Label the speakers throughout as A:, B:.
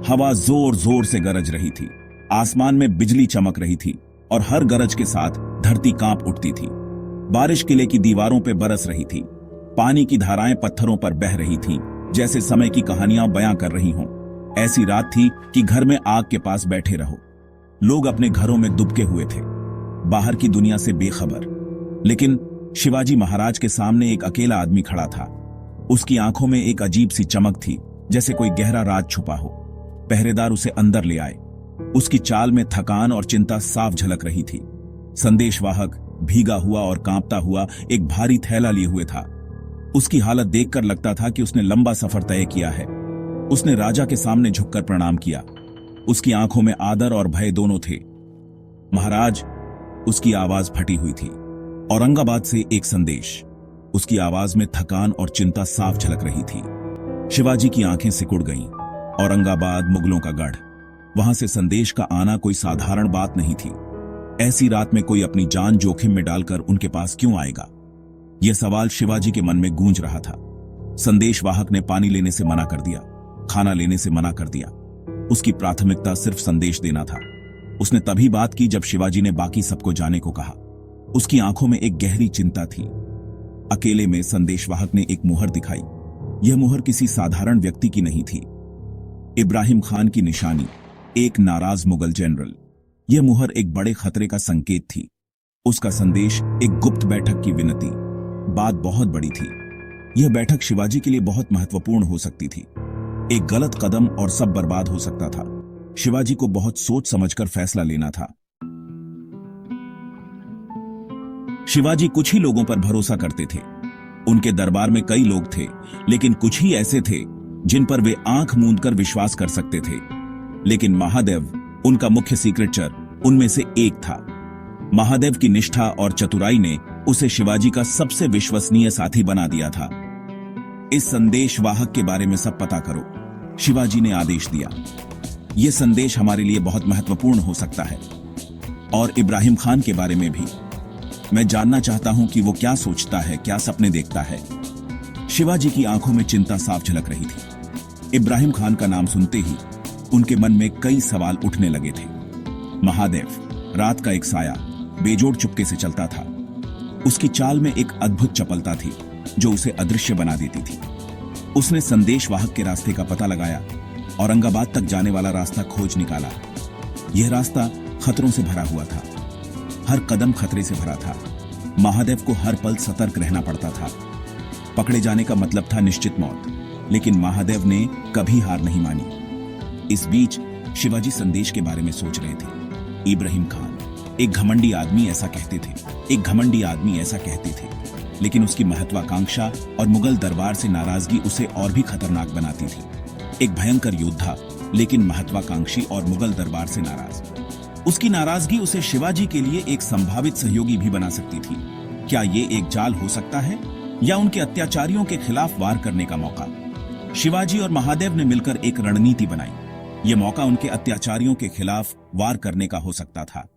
A: हवा जोर जोर से गरज रही थी, आसमान में बिजली चमक रही थी और हर गरज के साथ धरती कांप उठती थी। बारिश किले की दीवारों पर बरस रही थी, पानी की धाराएं पत्थरों पर बह रही थीं, जैसे समय की कहानियां बयां कर रही हों। ऐसी रात थी कि घर में आग के पास बैठे रहो। लोग अपने घरों में दुबके हुए थे, बाहर की दुनिया से बेखबर। लेकिन शिवाजी महाराज के सामने एक अकेला आदमी खड़ा था। उसकी आंखों में एक अजीब सी चमक थी, जैसे कोई गहरा राज छुपा हो। पहरेदार उसे अंदर ले आए। उसकी चाल में थकान और चिंता साफ झलक रही थी। संदेशवाहक भीगा हुआ और कांपता हुआ एक भारी थैला लिए हुए था। उसकी हालत देखकर लगता था कि उसने लंबा सफर तय किया है। उसने राजा के सामने झुककर प्रणाम किया। उसकी आंखों में आदर और भय दोनों थे। महाराज, उसकी आवाज फटी हुई थी। औरंगाबाद से एक संदेश। उसकी आवाज में थकान और चिंता साफ झलक रही थी। शिवाजी की आंखें सिकुड़ गईं। औरंगाबाद मुगलों का गढ़, वहां से संदेश का आना कोई साधारण बात नहीं थी। ऐसी रात में कोई अपनी जान जोखिम में डालकर उनके पास क्यों आएगा? यह सवाल शिवाजी के मन में गूंज रहा था। संदेशवाहक ने पानी लेने से मना कर दिया, खाना लेने से मना कर दिया। उसकी प्राथमिकता सिर्फ संदेश देना था। उसने तभी बात की जब शिवाजी ने बाकी सबको जाने को कहा। उसकी आंखों में एक गहरी चिंता थी। अकेले में संदेशवाहक ने एक मुहर दिखाई। यह मुहर किसी साधारण व्यक्ति की नहीं थी। इब्राहिम खान की निशानी, एक नाराज मुगल जनरल। यह मुहर एक बड़े खतरे का संकेत थी। उसका संदेश एक गुप्त बैठक की विनती। बात बहुत बड़ी थी। यह बैठक शिवाजी के लिए बहुत महत्वपूर्ण हो सकती थी। एक गलत कदम और सब बर्बाद हो सकता था। शिवाजी को बहुत सोच समझकर फैसला लेना था। शिवाजी कुछ ही लोगों पर भरोसा करते थे। उनके दरबार में कई लोग थे, लेकिन कुछ ही ऐसे थे जिन पर वे आंख मूंदकर विश्वास कर सकते थे। लेकिन महादेव, उनका मुख्य सीक्रेटचर, उनमें से एक था। महादेव की निष्ठा और चतुराई ने उसे शिवाजी का सबसे विश्वसनीय साथी बना दिया था। इस संदेशवाहक के बारे में सब पता करो, शिवाजी ने आदेश दिया। यह संदेश हमारे लिए बहुत महत्वपूर्ण हो सकता है। और इब्राहिम खान के बारे में भी। मैं जानना चाहता हूं कि वो क्या सोचता है, क्या सपने देखता है। शिवाजी की आंखों में चिंता साफ झलक रही थी। इब्राहिम खान का नाम सुनते ही उनके मन में कई सवाल उठने लगे थे। महादेव, रात का एक साया, बेजोड़ चुपके से चलता था। उसकी चाल में एक अद्भुत चपलता थी जो उसे अदृश्य बना देती थी। उसने संदेशवाहक के रास्ते का पता लगाया, औरंगाबाद तक जाने वाला रास्ता खोज निकाला। यह रास्ता खतरों से भरा हुआ था। हर कदम खतरे से भरा था। महादेव को हर पल सतर्क रहना पड़ता था। पकड़े जाने का मतलब था निश्चित मौत, लेकिन महादेव ने कभी हार नहीं मानी। इस बीच शिवाजी संदेश के बारे में सोच रहे थे। इब्राहिम खान एक घमंडी आदमी, ऐसा कहते थे। एक घमंडी आदमी, ऐसा कहते थे। लेकिन उसकी महत्वाकांक्षा और मुगल दरबार से नाराजगी उसे और भी खतरनाक बनाती थी। एक भयंकर योद्धा, लेकिन महत्वाकांक्षी और मुगल दरबार से नाराज। उसकी नाराजगी उसे शिवाजी के लिए एक संभावित सहयोगी भी बना सकती थी। क्या ये एक जाल हो सकता है, या उनके अत्याचारियों के खिलाफ वार करने का मौका? शिवाजी और महादेव ने मिलकर एक रणनीति बनाई। यह मौका उनके अत्याचारियों के खिलाफ वार करने का हो सकता था।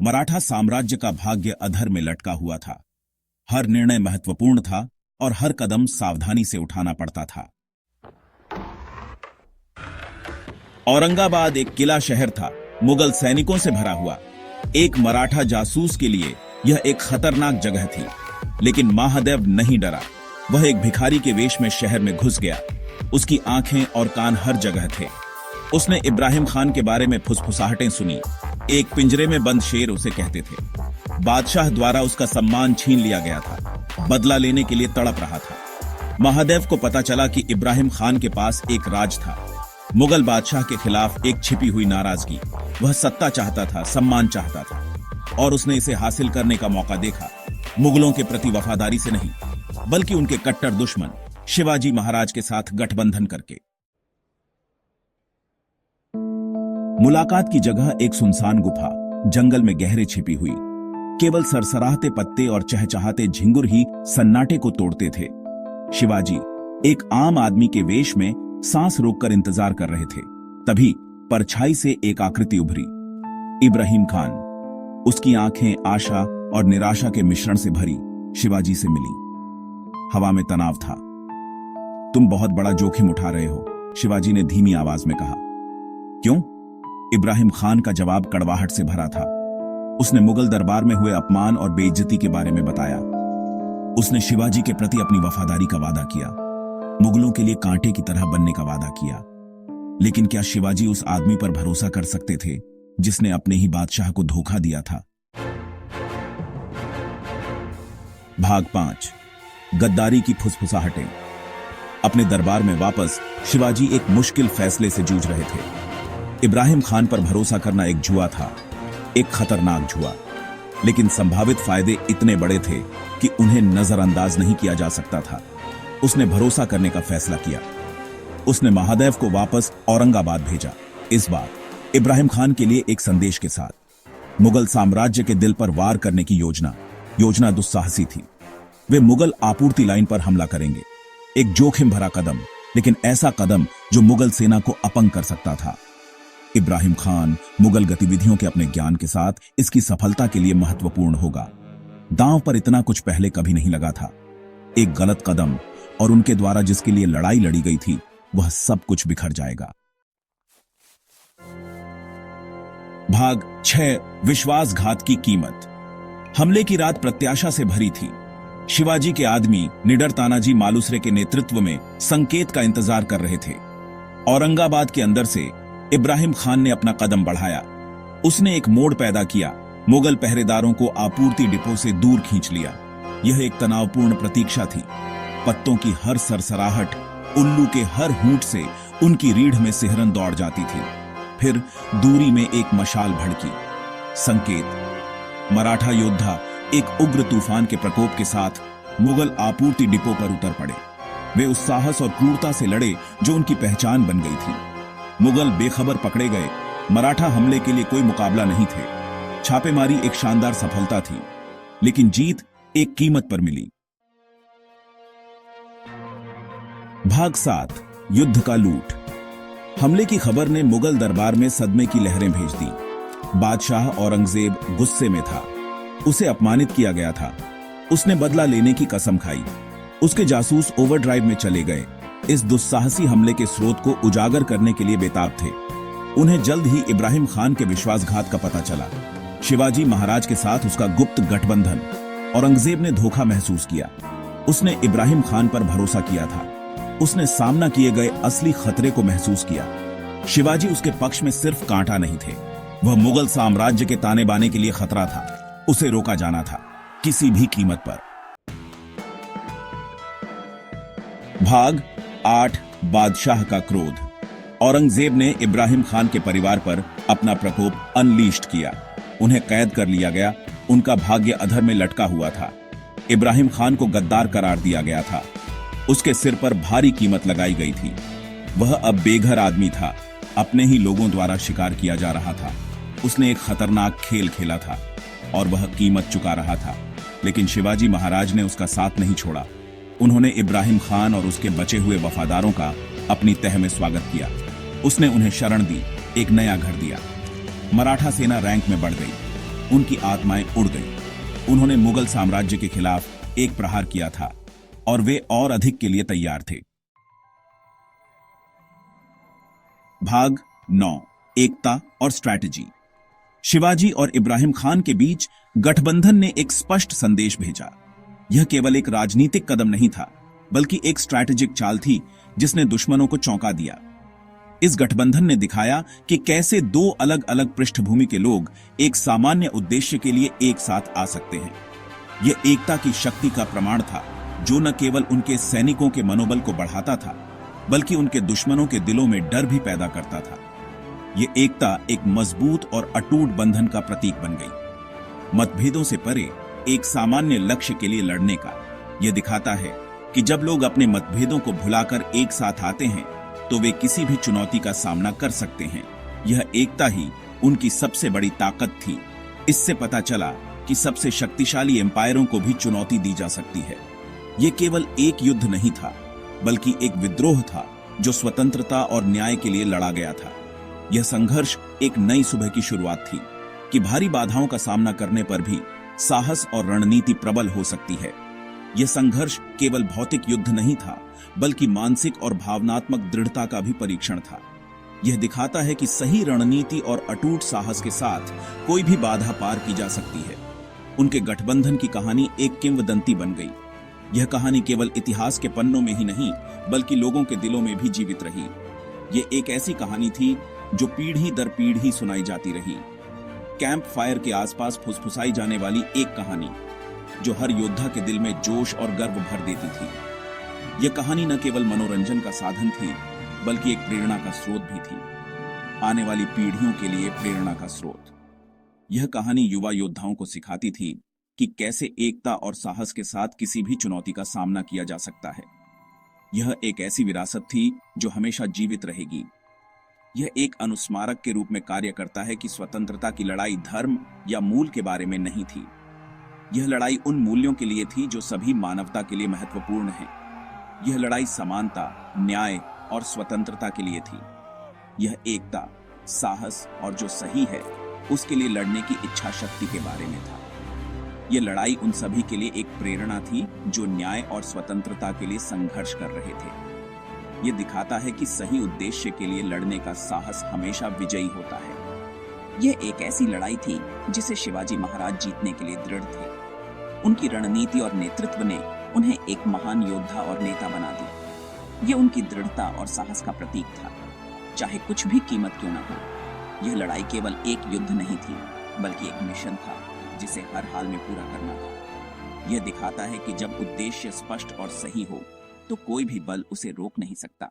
A: मराठा साम्राज्य का भाग्य अधर में लटका हुआ था। हर निर्णय महत्वपूर्ण था और हर कदम सावधानी से उठाना पड़ता था। औरंगाबाद एक किला शहर था, मुगल सैनिकों से भरा हुआ। एक मराठा जासूस के लिए यह एक खतरनाक जगह थी। लेकिन महादेव नहीं डरा। वह एक भिखारी के वेश में शहर में घुस गया। उसकी आंखें और कान हर जगह थे। उसने इब्राहिम खान के बारे में फुसफुसाहटें सुनी। एक पिंजरे में बंद शेर उसे कहते थे। बादशाह द्वारा उसका सम्मान छीन लिया गया था। बदला लेने के लिए तड़प रहा था। महादेव को पता चला कि इब्राहिम खान के पास एक राज था, मुगल बादशाह के खिलाफ एक छिपी हुई नाराजगी। वह सत्ता चाहता था, सम्मान चाहता था, और उसने इसे हासिल करने का मौका देखा। मुगलों के प्रति वफादारी से नहीं, बल्कि उनके कट्टर दुश्मन शिवाजी महाराज के साथ गठबंधन करके। मुलाकात की जगह एक सुनसान गुफा, जंगल में गहरे छिपी हुई। केवल सरसराहते पत्ते और चहचहाते झिंगुर ही सन्नाटे को तोड़ते थे। शिवाजी एक आम आदमी के वेश में सांस रोककर इंतजार कर रहे थे। तभी परछाई से एक आकृति उभरी। इब्राहिम खान। उसकी आंखें आशा और निराशा के मिश्रण से भरी शिवाजी से मिली। हवा में तनाव था। तुम बहुत बड़ा जोखिम उठा रहे हो, शिवाजी ने धीमी आवाज में कहा। क्यों? इब्राहिम खान का जवाब कड़वाहट से भरा था। उसने मुगल दरबार में हुए अपमान और बेइज्जती के बारे में बताया। उसने शिवाजी के प्रति अपनी वफादारी का वादा किया, मुगलों के लिए कांटे की तरह बनने का वादा किया। लेकिन क्या शिवाजी उस आदमी पर भरोसा कर सकते थे जिसने अपने ही बादशाह को धोखा दिया था? भाग 5, गद्दारी की फुसफुसाहटें। अपने दरबार में वापस शिवाजी एक मुश्किल फैसले से जूझ रहे थे। इब्राहिम खान पर भरोसा करना एक जुआ था, एक खतरनाक जुआ। लेकिन संभावित फायदे इतने बड़े थे कि उन्हें नजरअंदाज नहीं किया जा सकता था। उसने भरोसा करने का फैसला किया। उसने महादेव को वापस औरंगाबाद भेजा, इस बार इब्राहिम खान के लिए एक संदेश के साथ। मुगल साम्राज्य के दिल पर वार करने की योजना दुस्साहसी थी। वे मुगल आपूर्ति लाइन पर हमला करेंगे। एक जोखिम भरा कदम, लेकिन ऐसा कदम जो मुगल सेना को अपंग कर सकता था। इब्राहिम खान मुगल गतिविधियों के अपने ज्ञान के साथ इसकी सफलता के लिए महत्वपूर्ण होगा। दांव पर इतना कुछ पहले कभी नहीं लगा था। एक गलत कदम और उनके द्वारा जिसके लिए लड़ाई लड़ी गई थी, वह सब कुछ बिखर जाएगा। भाग 6, विश्वासघात की कीमत। हमले की रात प्रत्याशा से भरी थी। शिवाजी के आदमी निडर तानाजी मालुसरे के नेतृत्व में संकेत का इंतजार कर रहे थे। औरंगाबाद के अंदर से इब्राहिम खान ने अपना कदम बढ़ाया। उसने एक मोड़ पैदा किया, मुगल पहरेदारों को आपूर्ति डिपो से दूर खींच लिया। यह एक तनावपूर्ण प्रतीक्षा थी। पत्तों की हर सरसराहट, उल्लू के हर हूंट से उनकी रीढ़ में सिहरन दौड़ जाती थी। फिर दूरी में एक मशाल भड़की। संकेत। मराठा योद्धा एक उग्र तूफान के प्रकोप के साथ मुगल आपूर्ति डिपो पर उतर पड़े। वे उस साहस और क्रूरता से लड़े जो उनकी पहचान बन गई थी। मुगल बेखबर पकड़े गए। मराठा हमले के लिए कोई मुकाबला नहीं थे। छापेमारी एक शानदार सफलता थी, लेकिन जीत एक कीमत पर मिली। भाग 7, युद्ध का लूट। हमले की खबर ने मुगल दरबार में सदमे की लहरें भेज दी। बादशाह औरंगजेब गुस्से में था। उसे अपमानित किया गया था। उसने बदला लेने की कसम खाई। उसके जासूस ओवरड्राइव में चले गए। इस दुस्साहसी हमले के स्रोत को उजागर करने के लिए बेताब थे। उन्हें जल्द ही इब्राहिम खान के विश्वासघात का पता चला। शिवाजी महाराज के साथ उसका गुप्त गठबंधन। औरंगजेब ने धोखा महसूस किया। उसने इब्राहिम खान पर भरोसा किया था। उसने सामना किए गए असली खतरे को महसूस किया। शिवाजी उसके पक्ष में सिर्फ कांटा नहीं थे, वह मुगल साम्राज्य के ताने बाने के लिए खतरा था। उसे रोका जाना था, किसी भी कीमत पर। भाग 8, बादशाह का क्रोध। औरंगजेब ने इब्राहिम खान के परिवार पर अपना प्रकोप अनलीश्ड किया। उन्हें कैद कर लिया गया। उनका भाग्य अधर में लटका हुआ था। इब्राहिम खान को गद्दार करार दिया गया था। उसके सिर पर भारी कीमत लगाई गई थी। वह अब बेघर आदमी था। अपने ही लोगों द्वारा शिकार किया जा रहा था। उसने एक खतरनाक खेल खेला था और वह कीमत चुका रहा था। लेकिन शिवाजी महाराज ने उसका साथ नहीं छोड़ा। उन्होंने इब्राहिम खान और उसके बचे हुए वफादारों का अपनी तह में स्वागत किया। उसने उन्हें शरण दी, एक नया घर दिया। मराठा सेना रैंक में बढ़ गई। उनकी आत्माएं उड़ गईं। उन्होंने मुगल साम्राज्य के खिलाफ एक प्रहार किया था और वे और अधिक के लिए तैयार थे। भाग 9, एकता और स्ट्रैटेजी। शिवाजी और इब्राहिम खान के बीच गठबंधन ने एक स्पष्ट संदेश भेजा। यह केवल एक राजनीतिक कदम नहीं था, बल्कि एक स्ट्रैटेजिक चाल थी जिसने दुश्मनों को चौंका दिया। इस गठबंधन ने दिखाया कि कैसे दो अलग अलग पृष्ठभूमि के लोग एक सामान्य उद्देश्य के लिए एक साथ आ सकते हैं। यह एकता की शक्ति का प्रमाण था, जो न केवल उनके सैनिकों के मनोबल को बढ़ाता था, बल्कि उनके दुश्मनों के दिलों में डर भी पैदा करता था। यह एकता एक मजबूत और अटूट बंधन का प्रतीक बन गई। मतभेदों से परे एक सामान्य लक्ष्य के लिए लड़ने का यह दिखाता है कि जब लोग अपने मतभेदों को भुलाकर एक साथ आते हैं तो वे किसी भी चुनौती का सामना कर सकते हैं। यह एकता ही उनकी सबसे बड़ी ताकत थी। इससे पता चला कि सबसे शक्तिशाली एम्पायरों को भी चुनौती दी जा सकती है। यह केवल एक युद्ध नहीं था, बल्कि एक विद्रोह था जो स्वतंत्रता और न्याय के लिए लड़ा गया था। यह संघर्ष एक नई सुबह की शुरुआत थी कि भारी बाधाओं का सामना करने पर भी साहस और रणनीति प्रबल हो सकती है। यह संघर्ष केवल भौतिक युद्ध नहीं था, बल्कि मानसिक और भावनात्मक दृढ़ता का भी परीक्षण था। यह दिखाता है कि सही रणनीति और अटूट साहस के साथ कोई भी बाधा पार की जा सकती है। उनके गठबंधन की कहानी एक किंवदंती बन गई। यह कहानी केवल इतिहास के पन्नों में ही नहीं बल्कि लोगों के दिलों में भी जीवित रही। ये एक ऐसी कहानी थी जो पीढ़ी दर पीढ़ी सुनाई जाती रही। कैंप फायर के आसपास फुसफुसाई जाने वाली एक कहानी जो हर योद्धा के दिल में जोश और गर्व भर देती थी। यह कहानी न केवल मनोरंजन का साधन थी बल्कि एक प्रेरणा का स्रोत भी थी, आने वाली पीढ़ियों के लिए प्रेरणा का स्रोत। यह कहानी युवा योद्धाओं को सिखाती थी कि कैसे एकता और साहस के साथ किसी भी चुनौती का सामना किया जा सकता है। यह एक ऐसी विरासत थी जो हमेशा जीवित रहेगी। यह एक अनुस्मारक के रूप में कार्य करता है कि स्वतंत्रता की लड़ाई धर्म या मूल के बारे में नहीं थी। यह लड़ाई उन मूल्यों के लिए थी जो सभी मानवता के लिए महत्वपूर्ण हैं। यह लड़ाई समानता, न्याय और स्वतंत्रता के लिए थी। यह एकता, साहस और जो सही है उसके लिए लड़ने की इच्छा शक्ति के बारे में था। यह लड़ाई उन सभी के लिए एक प्रेरणा थी जो न्याय और स्वतंत्रता के लिए संघर्ष कर रहे थे। यह दिखाता है कि सही उद्देश्य के लिए लड़ने का साहस हमेशा विजयी होता है। यह एक ऐसी लड़ाई थी जिसे शिवाजी महाराज जीतने के लिए दृढ़ थे। उनकी रणनीति और नेतृत्व ने उन्हें एक महान योद्धा और नेता बना दिया। यह उनकी दृढ़ता और साहस का प्रतीक था, चाहे कुछ भी कीमत क्यों न हो। यह लड़ाई केवल एक युद्ध नहीं थी बल्कि एक मिशन था जिसे हर हाल में पूरा करना था। यह दिखाता है कि जब उद्देश्य स्पष्ट और सही हो तो कोई भी बल उसे रोक नहीं सकता।